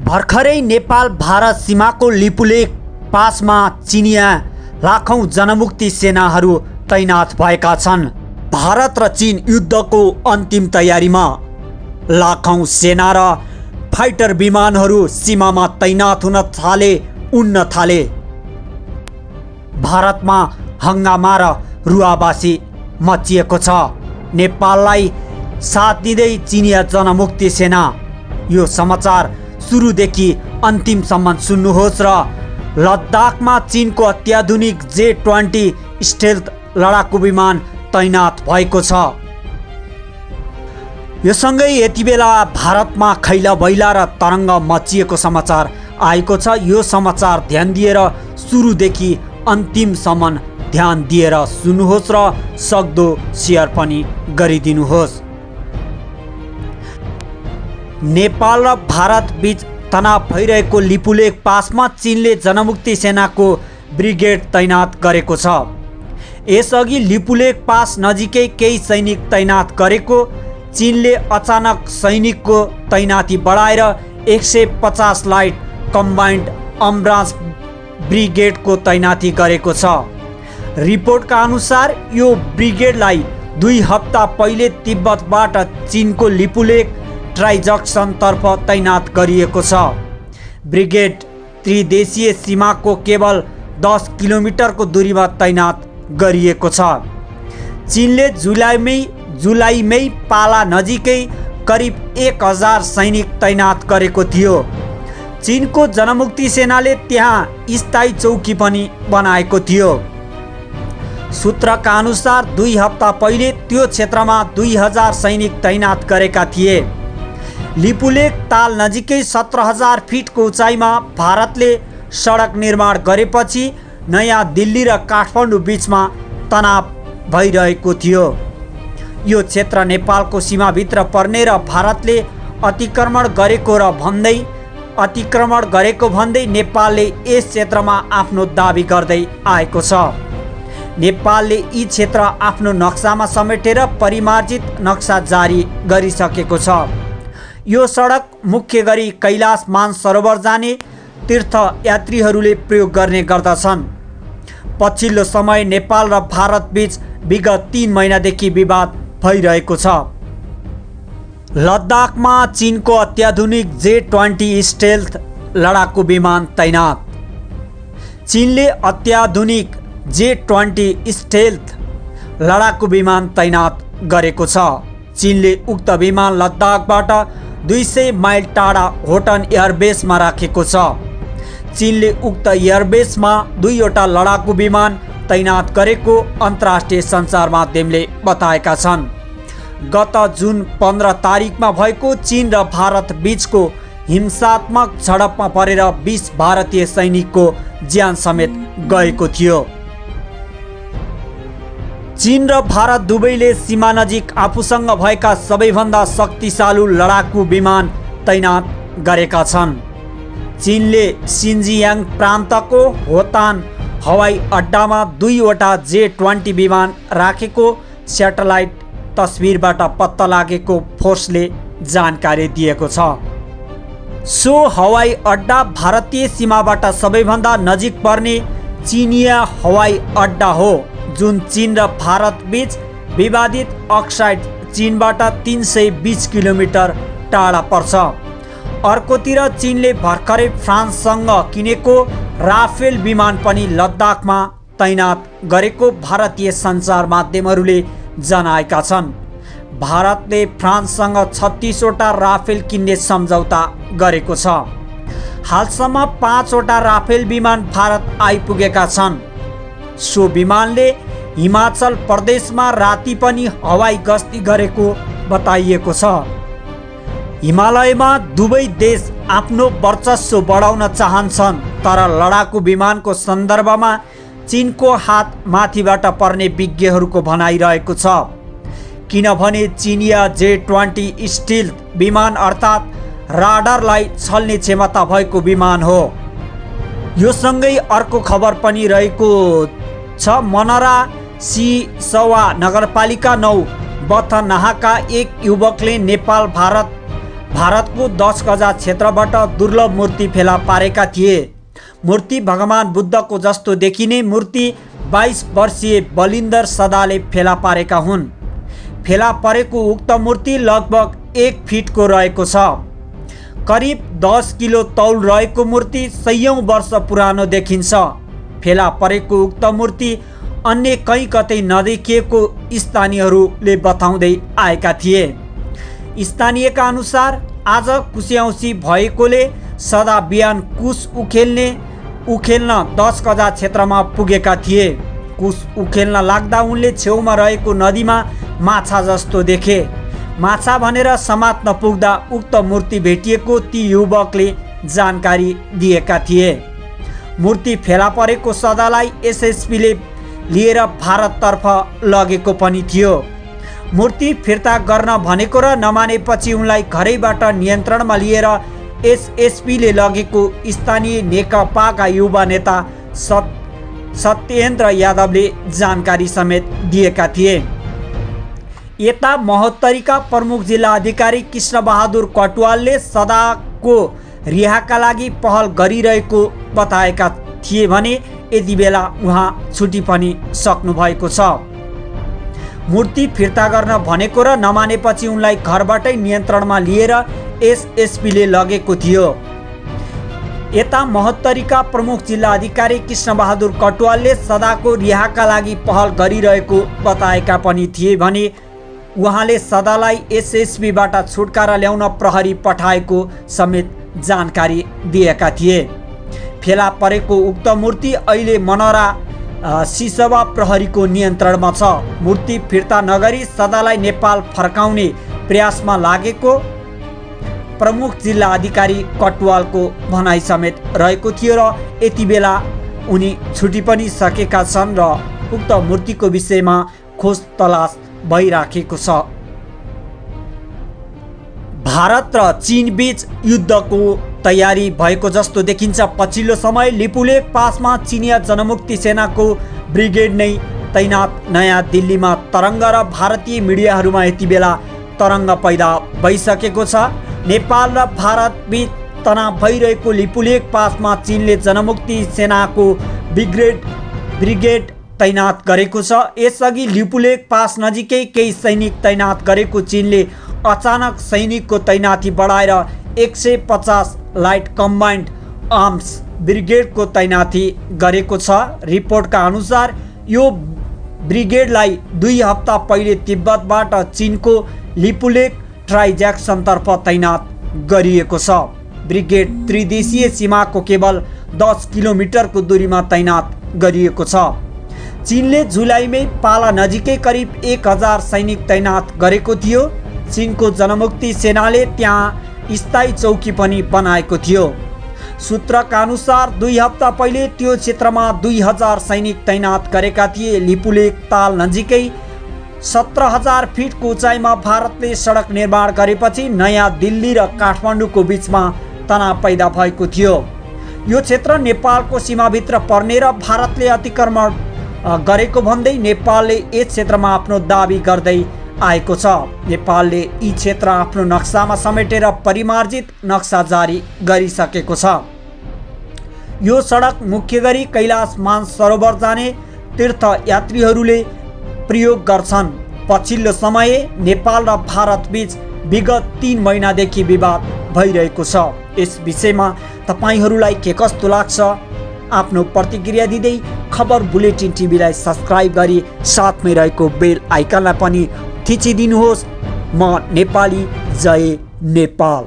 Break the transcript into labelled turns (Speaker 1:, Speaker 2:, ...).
Speaker 1: भर्खरै नेपाल भारत सीमाको लिपुलेख पासमा चिनिया लाखौं जनमुक्ति सेनाहरू तैनात भएका छन्। भारत र चीन युद्धको अन्तिम तयारीमा लाखौं सेना र फाइटर विमानहरू सीमामा तैनात हुन उड्न थाले। भारतमा हंगामा र रुवाबासी मचिएको छ। नेपाललाई साथ दिँदै चिनिया जनमुक्ति सेना। यो समाचार सुरुदेखि अन्तिमसम्म सुन्नुहोस् र लद्दाखमा चीनको अत्याधुनिक J-20 स्टेल्थ लडाकु विमान तैनात भएको छ। यो सँगै यति बेला भारतमा खैला बैला र तरङ्ग मचिएको समाचार आएको छ। यो समाचार ध्यान दिएर सुरुदेखि अन्तिमसम्म ध्यान दिएर सुन्नुहोस् र सक्दो शेयर पनि गरिदिनुहोस्। नेपाल र भारत बीच तनाव भइरहेको लिपुलेख पासमा चीनले जनमुक्ति सेनाको ब्रिगेड तैनात गरेको छ। यसअघि लिपुलेख पास नजिकै केही सैनिक तैनात गरेको चीनले अचानक सैनिकको तैनाती बढाएर 150 लाइट कम्बाइन्ड अम्ब्रास ब्रिगेडको तैनाती गरेको छ। रिपोर्टका अनुसार यो ब्रिगेडलाई 2 हप्ता पहिले तिब्बतबाट चीनको लिपुलेख ट्राइजक्सनतर्फ तैनात गरिएको छ। ब्रिगेड त्रिदेशीय सीमाको केवल 10 किलोमिटरको दूरीमा तैनात गरिएको छ। चीनले जुलाईमै पाला नजिकै करिब 1000 सैनिक तैनात गरेको थियो। चीनको जनमुक्ति सेनाले त्यहाँ स्थायी चौकी पनि बनाएको थियो। सूत्रका अनुसार 2 हप्ता पहिले त्यो क्षेत्रमा 2000 सैनिक तैनात गरेका थिए। लिपुलेख ताल नजिकै 17000 फिटको उचाइमा भारतले सडक निर्माण गरेपछि नयाँ दिल्ली र काठमाडौँ बीचमा तनाव भइरहेको थियो। यो क्षेत्र नेपालको सीमाभित्र पर्ने र भारतले अतिक्रमण गरेको भन्दै नेपालले यस क्षेत्रमा आफ्नो दाबी गर्दै आएको छ। नेपालले यी क्षेत्र आफ्नो नक्सामा समेटेर परिमार्जित नक्सा जारी गरिसकेको छ। यो सडक मुख्य गरी कैलाश मानसरोवर जाने तीर्थयात्रीहरूले प्रयोग गर्ने गर्दछन्। पछिल्लो समय नेपाल र भारत बीच विगत 3 महिनादेखि विवाद भइरहेको छ। लद्दाखमा चीनको अत्याधुनिक J-20 स्टेल्थ लडाकु विमान तैनात। चीनले अत्याधुनिक J-20 स्टेल्थ लडाकु विमान तैनात गरेको छ। चीनले उक्त विमान लद्दाखबाट 200 माइल टाढा होटन एयरबेसमा राखेको छ। चीनले उक्त एयरबेसमा 2वटा लडाकु विमान तैनात गरेको अन्तर्राष्ट्रिय सञ्चार माध्यमले बताएका छन्। गत जुन 15 तारिकमा भएको चीन र भारत बीचको हिंसात्मक झडपमा परेर 20 भारतीय सैनिकको ज्यान समेत गएको थियो। चीन र भारत दुवैले सीमा नजिक आफूसँग भएका सबैभन्दा शक्तिशाली लडाकु विमान तैनात गरेका छन्। चीनले सिन्जियाङ प्रान्तको होतान हवाई अड्डामा 2वटा J-20 विमान राखेको स्याटेलाइट तस्बिरबाट पत्ता लागेको फोर्सले जानकारी दिएको छ। सो हवाई अड्डा भारतीय सीमाबाट सबैभन्दा नजिक पर्ने चिनिया हवाई अड्डा हो, जुन चीन र भारत बीच विवादित अक्साइड चीनबाट 320 किलोमिटर टाढा पर्छ। अर्कोतिर चीनले भर्खरै फ्रान्ससँग किनेको राफेल विमान पनि लद्दाखमा तैनात गरेको भारतीय सञ्चार माध्यमहरूले जनाएका छन्। भारतले फ्रान्ससँग 36वटा राफेल किन्ने सम्झौता गरेको छ। हालसम्म 5वटा राफेल विमान भारत आइपुगेका छन्। सो विमानले हिमाचल प्रदेशमा राति पनि हवाई गस्ती गरेको बताइएको छ। हिमालयमा दुवै देश आफ्नो वर्चस्व बढाउन चाहन्छन्, तर लडाकु विमानको सन्दर्भमा चीनको हात माथिबाट पर्ने विज्ञहरूको भनाइरहेको छ। किनभने चिनिया J-20 स्टील्थ विमान अर्थात् राडारलाई छल्ने क्षमता भएको विमान हो। यो सँगै अर्को खबर पनि रहेको छ। मनरा सिसवा नगरपालिका 9 बथनाहाका एक युवकले नेपाल भारत भारतको 10 गजा क्षेत्रबाट दुर्लभ मूर्ति फेला पारेका थिए। मूर्ति भगवान बुद्धको जस्तो देखिने मूर्ति 22 वर्षीय बलिन्दर सदाले फेला पारेका हुन्। फेला परेको उक्त मूर्ति लगभग 1 फिटको रहेको छ। करिब 10 किलो तौल रहेको मूर्ति 100औं वर्ष पुरानो देखिन्छ। फेला परेको उक्त मूर्ति अन्य कहीँ कतै नदेखिएको स्थानीयहरूले बताउँदै आएका थिए। स्थानीयका अनुसार आज कुशेऔँसी भएकोले सदा बिहान कुश उखेल्न 10 गजा क्षेत्रमा पुगेका थिए। कुश उखेल्न लाग्दा उनले छेउमा रहेको नदीमा माछा जस्तो देखे। माछा भनेर समात्न पुग्दा उक्त मूर्ति भेटिएको ती युवकले जानकारी दिएका थिए। मूर्ति फेला परेको सदालाई एसएसपीले लिएर भारततर्फ लगेको पनि थियो। मूर्ति फिर्ता गर्न भनेको र नमानेपछि उनलाई घरैबाट नियन्त्रणमा लिएर एसएसपीले लगेको स्थानीय नेकपाका युवा नेता सत्येन्द्र यादवले जानकारी समेत दिएका थिए। यता महोत्तरीका प्रमुख जिल्ला अधिकारी कृष्णबहादुर कटुवालले सदाको रिहाका लागि पहल गरिरहेको बताएका थिए भने यति बेला उहाँ छुट्टी पनि सक्नु भएको छ। मूर्ति फिर्ता गर्न भनेको र नमानेपछि उनलाई घरबाटै नियन्त्रणमा लिएर एसएसपीले लगेको थियो। यता महोत्तरीका प्रमुख जिल्ला अधिकारी कृष्णबहादुर कटुवालले सदाको रिहाका लागि पहल गरिरहेको बताएका पनि थिए भने उहाँले सदालाई एसएसपीबाट छुटकारा ल्याउन प्रहरी पठाएको समेत जानकारी दिएका थिए। फेला परेको उक्त मूर्ति अहिले मनोरा सिसवा प्रहरीको नियन्त्रणमा छ। मूर्ति फिर्ता नगरी सदालाई नेपाल फर्काउने प्रयासमा लागेको प्रमुख जिल्ला अधिकारी कटुवालको भनाइ समेत रहेको थियो र यति बेला उनी छुटी पनि सकेका छन् र उक्त मूर्तिको विषयमा खोज तलास भइराखेको छ। भारत र चीन बीच युद्धको तयारी भएको जस्तो देखिन्छ। पछिल्लो समय लिपुलेख पासमा चिनिया जनमुक्ति सेनाको ब्रिगेड नै तैनात नयाँ दिल्लीमा तरङ्ग र भारतीय मिडियाहरूमा यति बेला तरङ्ग पैदा भइसकेको छ। नेपाल र भारत बीच तनाव भइरहेको लिपुलेख पासमा चीनले जनमुक्ति सेनाको ब्रिगेड तैनात गरेको छ। यसअघि लिपुलेख पास नजिकै केही सैनिक तैनात गरेको चीनले अचानक सैनिकको तैनाती बढाएर 150 लाइट कम्बाइन्ड आर्म्स ब्रिगेडको तैनाती गरेको छ। रिपोर्टका अनुसार यो ब्रिगेडलाई 2 हप्ता पहिले तिब्बतबाट चीनको लिपुलेख ट्राइज्याक्सनतर्फ तैनात गरिएको छ। ब्रिगेड त्रिदेशीय सीमाको केवल 10 किलोमिटरको दूरीमा तैनात गरिएको छ। चीनले जुलाईमै पाला नजिकै करिब 1000 सैनिक तैनात गरेको थियो। चीनको जनमुक्ति सेनाले त्यहाँ स्थायी चौकी पनि बनाएको थियो। सूत्रका अनुसार 2 हप्ता पहिले त्यो क्षेत्रमा 2000 सैनिक तैनात गरेका थिए। लिपुलेख ताल नजिकै 17000 फिटको उचाइमा भारतले सडक निर्माण गरेपछि नयाँ दिल्ली र काठमाडौँको बिचमा तनाव पैदा भएको थियो। यो क्षेत्र नेपालको सीमाभित्र पर्ने र भारतले अतिक्रमण गरेको भन्दै नेपालले यस क्षेत्रमा आफ्नो दाबी गर्दै आएको छ। नेपालले यी क्षेत्र आफ्नो नक्सामा समेटेर परिमार्जित नक्सा जारी गरिसकेको छ। यो सडक मुख्य गरी कैलाश मानसरोवर जाने तीर्थयात्रीहरूले प्रयोग गर्छन्। पछिल्लो समय नेपाल र भारत बीच विगत 3 महिनादेखि विवाद भइरहेको छ। यस विषयमा तपाईहरूलाई के कस्तो लाग्छ? आफ्नो प्रतिक्रिया दिँदै खबर बुलेटिन टिभीलाई सब्स्क्राइब गरी साथमै रहेको बेल आइकनलाई पनि थिचिदिनुहोस्। म नेपाली जय नेपाल।